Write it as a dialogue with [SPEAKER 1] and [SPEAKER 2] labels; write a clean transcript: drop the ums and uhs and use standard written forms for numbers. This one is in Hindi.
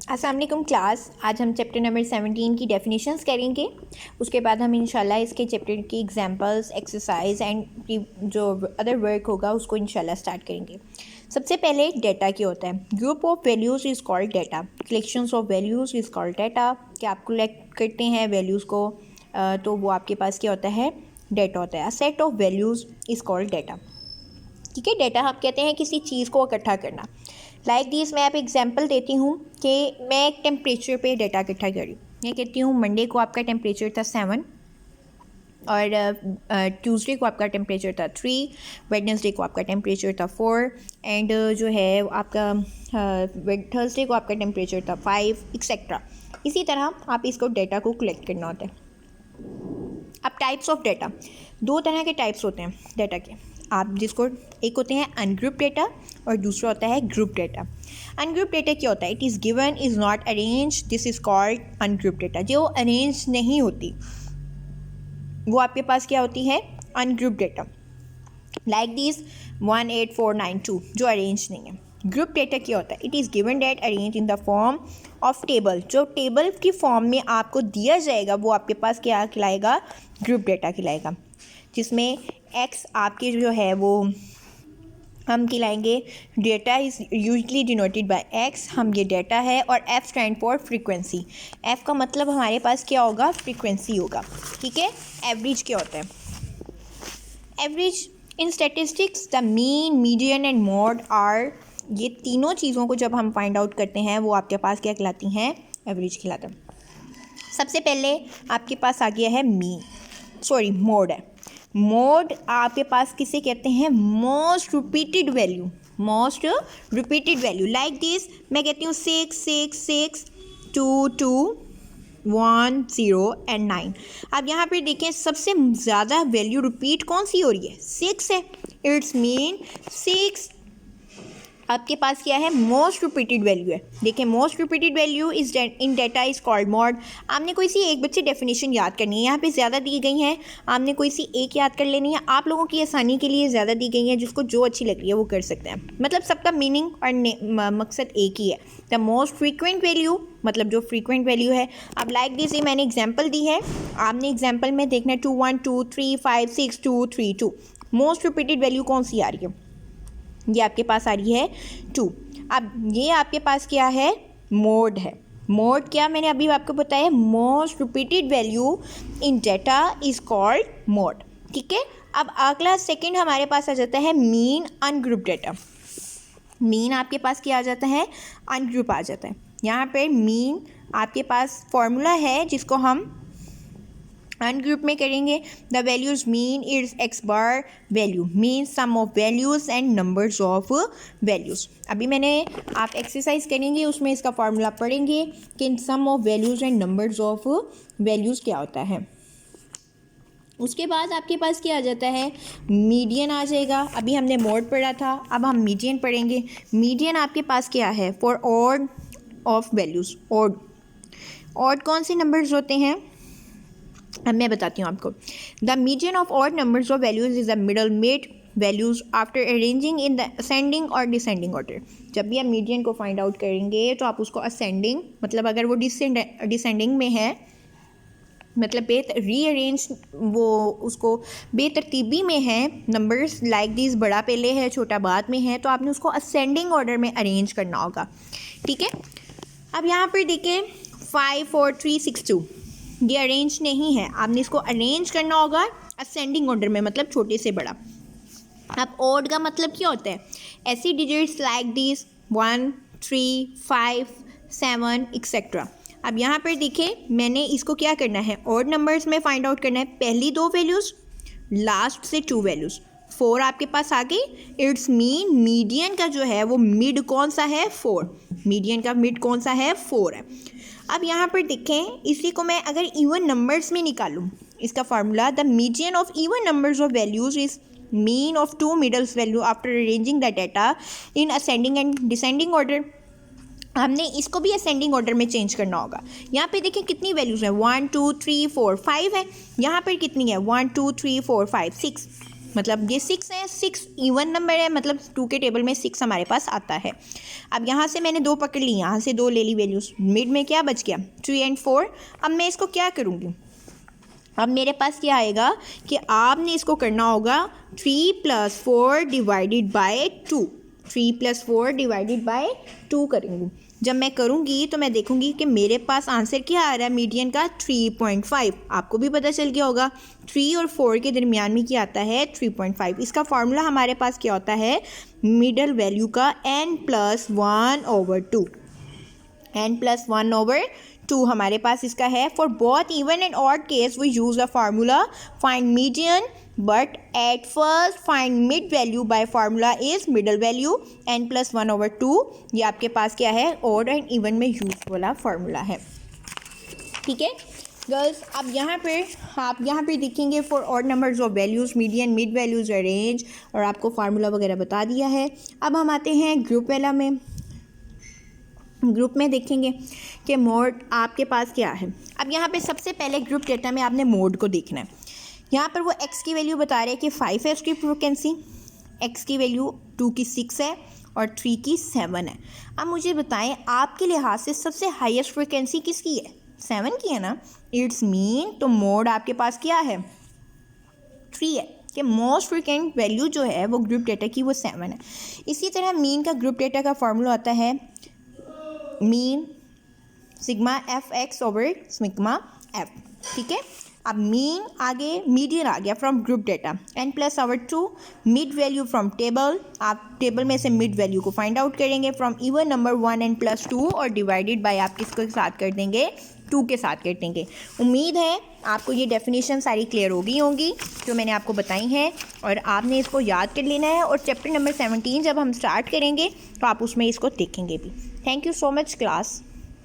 [SPEAKER 1] अस्सलाम वालेकुम क्लास। आज हम चैप्टर नंबर 17 की डेफिनेशंस करेंगे। उसके बाद हम इंशाल्लाह इसके चैप्टर की एग्जांपल्स, एक्सरसाइज एंड जो अदर वर्क होगा उसको इंशाल्लाह स्टार्ट करेंगे। सबसे पहले डेटा क्या होता है? Group of values is called data. Collections of values is called data. कि आप कलेक्ट करते हैं वैल्यूज़ को तो वो आपके पास क्या होता है? डेटा होता है। A set of values is called data. ठीक है, डेटा हम कहते हैं किसी चीज़ को इकट्ठा करना। लाइक दिस, मैं आप एग्जांपल देती हूँ कि मैं एक टेम्परेचर पे डेटा इकट्ठा करी। मैं कहती हूँ मंडे को आपका टेम्परेचर था 7 और ट्यूसडे को आपका टेम्परेचर था 3, वेडनेसडे को आपका टेम्परेचर था 4 एंड जो है आपका थर्सडे को आपका टेम्परेचर था 5 एक्सेट्रा। इसी तरह आप इसको डेटा को कलेक्ट करना होता है। अब टाइप्स ऑफ डेटा, दो तरह के टाइप्स होते हैं डेटा के। आप जिसको एक होते हैं अनग्रुप डेटा और दूसरा होता है ग्रुप डेटा। अनग्रुप डेटा क्या होता है? It is given, is not arrange, this is called ungroup data. जो अरेंज नहीं होती वो आपके पास क्या होती है? Ungroup data. लाइक दिस 18492 जो अरेंज नहीं है। ग्रुप डेटा क्या होता है? It is given data arrange in the form of table. जो टेबल की फॉर्म में आपको दिया जाएगा वो आपके पास क्या कहलाएगा? ग्रुप डेटा कहलाएगा, जिसमें एक्स आपके जो है वो हम कहलाएंगे data is usually denoted by X. हम ये डेटा है और F stand for frequency. F का मतलब हमारे पास क्या होगा? फ्रीक्वेंसी होगा। ठीक है। एवरेज क्या होता है? Average in statistics the mean, median and mode are, ये तीनों चीज़ों को जब हम फाइंड आउट करते हैं वो आपके पास क्या कहलाती हैं? एवरेज कहलाता है। सबसे पहले आपके पास आ गया है मोड है। मोड आपके पास किसे कहते हैं? Most repeated value. Most repeated value like this, मैं कहती हूँ 6 6 6 2 2 1 0 एंड 9। अब यहाँ पर देखें सबसे ज़्यादा वैल्यू रिपीट कौन सी हो रही है? 6 है। इट्स मीन 6 आपके पास क्या है? मोस्ट रिपीटेड वैल्यू है। देखें, most repeated value is in data is called mod. आपने कोई सी एक बच्चे डेफिनेशन याद करनी है, यहाँ पे ज़्यादा दी गई हैं, आपने कोई सी एक याद कर लेनी है। आप लोगों की आसानी के लिए ज़्यादा दी गई हैं, जिसको जो अच्छी लग रही है वो कर सकते हैं। मतलब सबका मीनिंग और मकसद एक ही है। द मोस्ट फ्रीक्वेंट वैल्यू मतलब जो फ्रीक्वेंट वैल्यू है। अब लाइक दिस, मैंने एग्जाम्पल दी है, आपने एग्जाम्पल में देखना है 2 1 2 3 5 6 2 3 2। मोस्ट रिपीटेड वैल्यू कौन सी आ रही है? ये आपके पास आ रही है 2। अब ये आपके पास क्या है? मोड है। मोड क्या मैंने अभी आपको बताया? Most repeated value in data is called mode. ठीक है। अब अगला सेकंड हमारे पास आ जाता है मीन अनग्रुप डेटा। मीन आपके पास क्या आ जाता है? अनग्रुप आ जाता है। यहाँ पे मीन आपके पास फॉर्मूला है जिसको हम अनग्रुप में करेंगे। The values mean is X bar value, mean sum of values and numbers of values. अभी मैंने आप एक्सरसाइज करेंगे उसमें इसका फार्मूला पढ़ेंगे कि sum of values and numbers of values क्या होता है। उसके बाद आपके पास क्या आ जाता है? मीडियन आ जाएगा। अभी हमने मोड पढ़ा था, अब हम मीडियन पढ़ेंगे। मीडियन आपके पास क्या है? For odd of values. Odd कौन से नंबर्स होते हैं? अब मैं बताती हूँ आपको। The median of odd numbers of values is the middle made values after arranging in the ascending और डिसेंडिंग ऑर्डर। जब भी आप मीडियन को फाइंड आउट करेंगे तो आप उसको असेंडिंग, मतलब अगर वो डिसेंडिंग में है, मतलब रीअरेंज वो उसको बेतरतीबी में है, नंबर्स लाइक दिस बड़ा पहले है छोटा बाद में है, तो आपने उसको असेंडिंग ऑर्डर में अरेंज करना होगा। ठीक है। अब यहाँ पर देखिए 5 4 3 6 2 ये अरेंज नहीं है, आपने इसको अरेंज करना होगा असेंडिंग ऑर्डर में, मतलब छोटे से बड़ा। अब ऑड का मतलब क्या होता है? ऐसी डिजिट्स लाइक दिस 1 3 5 7 एक्सेट्रा। अब यहाँ पर देखिए मैंने इसको क्या करना है? ऑड नंबर्स में फाइंड आउट करना है पहली 2 वैल्यूज़, लास्ट से 2 वैल्यूज़। 4 आपके पास आ गई। इट्स मीन मीडियन का जो है वो मिड कौन सा है? 4। मीडियन का मिड कौन सा है? 4 है। अब यहाँ पर देखें, इसी को मैं अगर इवन नंबर्स में निकालूँ, इसका formula the median of even numbers of values is mean of 2 middles value after arranging the data in ascending and descending order. हमने इसको भी असेंडिंग ऑर्डर में चेंज करना होगा। यहाँ पे देखें कितनी वैल्यूज़ हैं? 1 2 3 4 5 है। यहाँ पर कितनी है? 1 2 3 4 5 6। मतलब ये 6 है, 6 इवन नंबर है, मतलब 2 के टेबल में 6 हमारे पास आता है। अब यहाँ से मैंने 2 पकड़ ली, यहाँ से 2 ले ली वैल्यूज़, मिड में क्या बच गया 3 एंड 4। अब मैं इसको क्या करूँगी, अब मेरे पास क्या आएगा कि आपने इसको करना होगा 3 + 4 डिवाइडेड बाय 2, 3 + 4 डिवाइडेड बाय 2 करेंगे। जब मैं करूँगी तो मैं देखूँगी कि मेरे पास आंसर क्या आ रहा है मीडियन का 3.5। आपको भी पता चल गया होगा 3 और 4 के दरमियान में क्या आता है 3.5। इसका फार्मूला हमारे पास क्या होता है मिडल वैल्यू का n+1/2, n+1/2 हमारे पास इसका है। For both even and odd case we use the formula find median, but at first find mid value by formula is middle value n+1/2। ये आपके पास क्या है ऑड एंड इवन में यूज वाला फार्मूला है। ठीक है गर्ल्स, अब यहाँ पे देखेंगे for odd numbers of values median, mid values, range, और आपको फार्मूला वगैरह बता दिया है। अब हम आते हैं ग्रुप वाला में। ग्रुप में देखेंगे कि मोड आपके पास क्या है। अब यहाँ पे सबसे पहले ग्रुप डेटा में आपने मोड को देखना है। यहाँ पर वो x की वैल्यू बता रहे हैं कि 5 है उसकी फ्रीक्वेंसी, x की वैल्यू 2 की 6 है और 3 की 7 है। अब मुझे बताएं आपके लिहाज से सबसे हाईएस्ट फ्रीक्वेंसी किसकी है, 7 की है ना। इट्स मीन तो मोड आपके पास क्या है 3 है, कि मोस्ट फ्रीक्वेंट वैल्यू जो है वो ग्रुप डेटा की वो 7 है। इसी तरह मीन का ग्रुप डेटा का फार्मूला होता है मीन सिग्मा f(x)/सिग्मा f। ठीक है, अब मीन आगे मीडियन आ गया from group data n+2 mid value from table. आप टेबल में से मिड वैल्यू को फाइंड आउट करेंगे फ्रॉम इवन नंबर 1 n+2 और डिवाइडेड बाय आप किसके साथ कर देंगे 2 के साथ कर देंगे। उम्मीद है आपको ये डेफिनेशन सारी क्लियर हो गई होंगी जो मैंने आपको बताई हैं, और आपने इसको याद कर लेना है। और चैप्टर नंबर 17 जब हम स्टार्ट करेंगे तो आप उसमें इसको देखेंगे भी। Thank you so much class.